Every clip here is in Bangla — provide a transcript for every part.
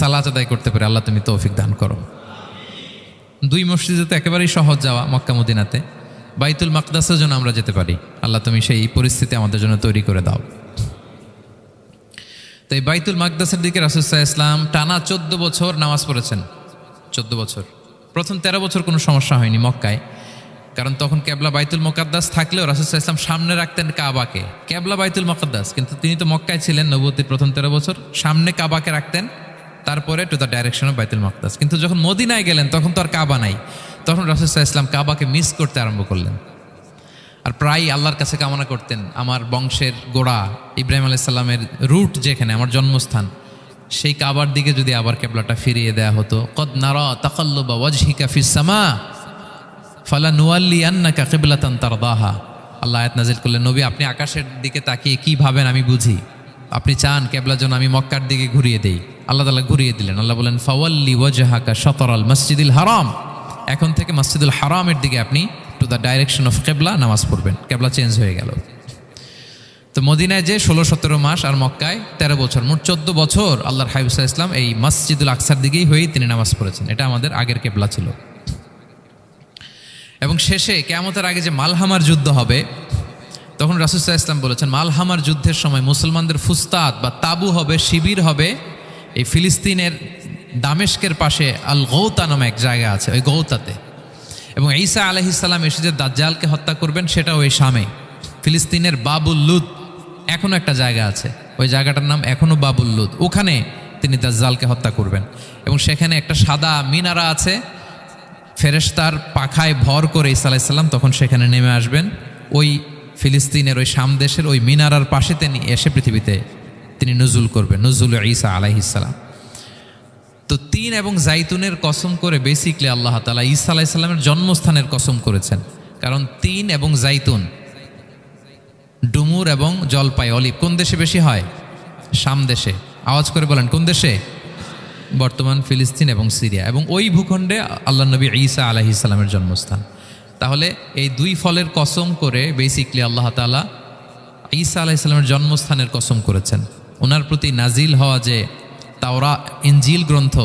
সালাত আদায় করতে পারি। আল্লাহ তুমি তৌফিক দান করো। দুই মসজিদে তো একেবারেই সহজ যাওয়া, মক্কা মদিনাতে। বাইতুল মাকদাসের জন্য আমরা যেতে পারি। আল্লাহ তুমি সেই পরিস্থিতি আমাদের জন্য তৈরি করে দাও। তো এই বাইতুল মাকদাসের দিকে রাসূল সাল্লাল্লাহু আলাইহি ওয়াসাল্লাম টানা 14 বছর নামাজ পড়েছেন। 14 বছর। প্রথম 13 বছর কোনো সমস্যা হয়নি মক্কায়, কারণ তখন কেবলা বাইতুল মুকাদ্দাস থাকলেও রাসূল সাল্লাল্লাহু আলাইহি ওয়াসাল্লাম সামনে রাখতেন কাবাকে। কেবলা বাইতুল মুকাদ্দাস, কিন্তু তিনি তো মক্কায় ছিলেন নবুয়তের প্রথম 13 বছর, সামনে কাবাকে রাখতেন, তারপরে টু দ্য ডাইরেকশন অফ বাইতুল মুকাদ্দাস। কিন্তু যখন মদিনায় গেলেন তখন তো আর কাবা নাই, তখন রাসূল সাল্লাল্লাহু আলাইহি ওয়াসাল্লাম কাবাকে মিস করতে আরম্ভ করলেন। আর প্রায় আল্লাহর কাছে কামনা করতেন, আমার বংশের গোড়া ইব্রাহিম আলাইহিস সালামের রুট যেখানে, আমার জন্মস্থান, সেই কাবার দিকে যদি আবার কেবলাটা ফিরিয়ে দেয়া হতো। কদ নারা তাকাল্লুবা ওয়াজহিকা ফিস সামা ফালানুওয়াল্লিয়ান্নাকা কিবলাতান তারদাহা। আল্লাহ আয়াত নাজিল করলেন, নবী আপনি আকাশের দিকে তাকিয়ে কি ভাবেন আমি বুঝি। আপনি চান কেবলার জন্য আমি মক্কার দিকে ঘুরিয়ে দেই। আল্লাহ তাআলা ঘুরিয়ে দিলেন। আল্লাহ বলেন, ফাওয়াল্লি ওয়াজহাকা শাতরাল মসজিদিল হারাম। এখন থেকে মসজিদুল হারামের দিকে আপনি টু দ্য ডাইরেকশন অফ কেবলা নামাজ পড়বেন। কেবলা চেঞ্জ হয়ে গেল। তো মদিনায় যে 16-17 মাস আর মক্কায় 13 বছর, মোট 14 বছর আল্লাহর হাবিব সাল্লাল্লাহু আলাইহি ওয়াসাল্লাম এই মসজিদুল আকসার দিকেই হয়েই তিনি নামাজ পড়েছেন। এটা আমাদের আগের কেবলা ছিল। এবং শেষে কিয়ামতের আগে যে মালহামার যুদ্ধ হবে, তখন রাসূল সাল্লাল্লাহু আলাইহি ওয়াসাল্লাম বলেছেন, মালহামার যুদ্ধের সময় মুসলমানদের ফুস্তাদ বা তাবু হবে, শিবির হবে এই ফিলিস্তিনের দামেস্কের পাশে আল গৌতা নামে এক জায়গা আছে, ওই গৌতাতে। এবং ঈসা আলাইহিস সালাম এসে যে দাজ্জালকে হত্যা করবেন সেটাও ওই শামে। ফিলিস্তিনের বাবুল লুদ এখনো একটা জায়গা আছে, ওই জায়গাটার নাম এখনো বাবুল লুদ। ওখানে তিনি দাজ্জালকে হত্যা করবেন। এবং সেখানে একটা সাদা মিনারা আছে, ফেরেশতার পাখায় ভর করে ঈসা আলাইহিস সালাম তখন সেখানে নেমে আসবেন। ওই ফিলিস্তিনের ওই শাম দেশের ওই মিনারার পাশে তিনি এসে পৃথিবীতে তিনি নুজুল করবেন, নুজুল ঈসা আলাইহিস সালাম। তো তিন এবং জাইতুনের কসম করে বেসিকলি আল্লাহ তাআলা ঈসা আলাইহিস সালামের জন্মস্থানের কসম করেছেন। কারণ তিন এবং জাইতুন, ডুমুর এবং জলপাই, অলিভ কোন দেশে বেশি হয়? শাম দেশে। আওয়াজ করে বলেন কোন দেশে? বর্তমান ফিলিস্তিন এবং সিরিয়া। এবং ওই ভূখণ্ডে আল্লাহ নবী ঈসা আলাইহিস সালামের জন্মস্থান। তাহলে এই দুই ফলের কসম করে বেসিকলি আল্লাহ তাআলা ঈসা আলাইহিস সালামের জন্মস্থানের কসম করেছেন। ওনার প্রতি নাজিল হওয়া যে তাওরাত ইনজিল গ্রন্থ,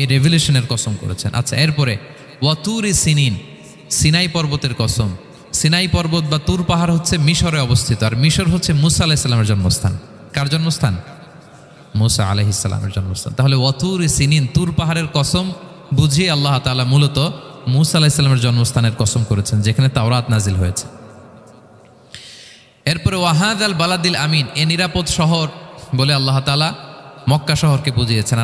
এই রেভেলেশনের কসম করেছেন। আচ্ছা, এরপরে ওয়াতুরি সিনিন, সিনাই পর্বতের কসম। সিনাই পর্বত বা তুর পাহাড় হচ্ছে মিশরে অবস্থিত, আর মিশর হচ্ছে মুসা আলাইহিস সালামের জন্মস্থান। কার জন্মস্থান? মুসা আলাইহিস সালামের জন্মস্থান। তাহলে ওয়াতুরি সিনিন, তুর পাহাড়ের কসম বুঝিয়ে আল্লাহ তাআলা মূলত মুসা আলাইহিস সালামের জন্মস্থানের কসম করেছেন, যেখানে তাওরাত নাজিল হয়েছে। এরপরে ওয়াহাদাল বালাদিল আমিন, এ নিরাপদ শহর বলে আল্লাহ তাআলা মক্কা শহরকে বুঝিয়েছেন।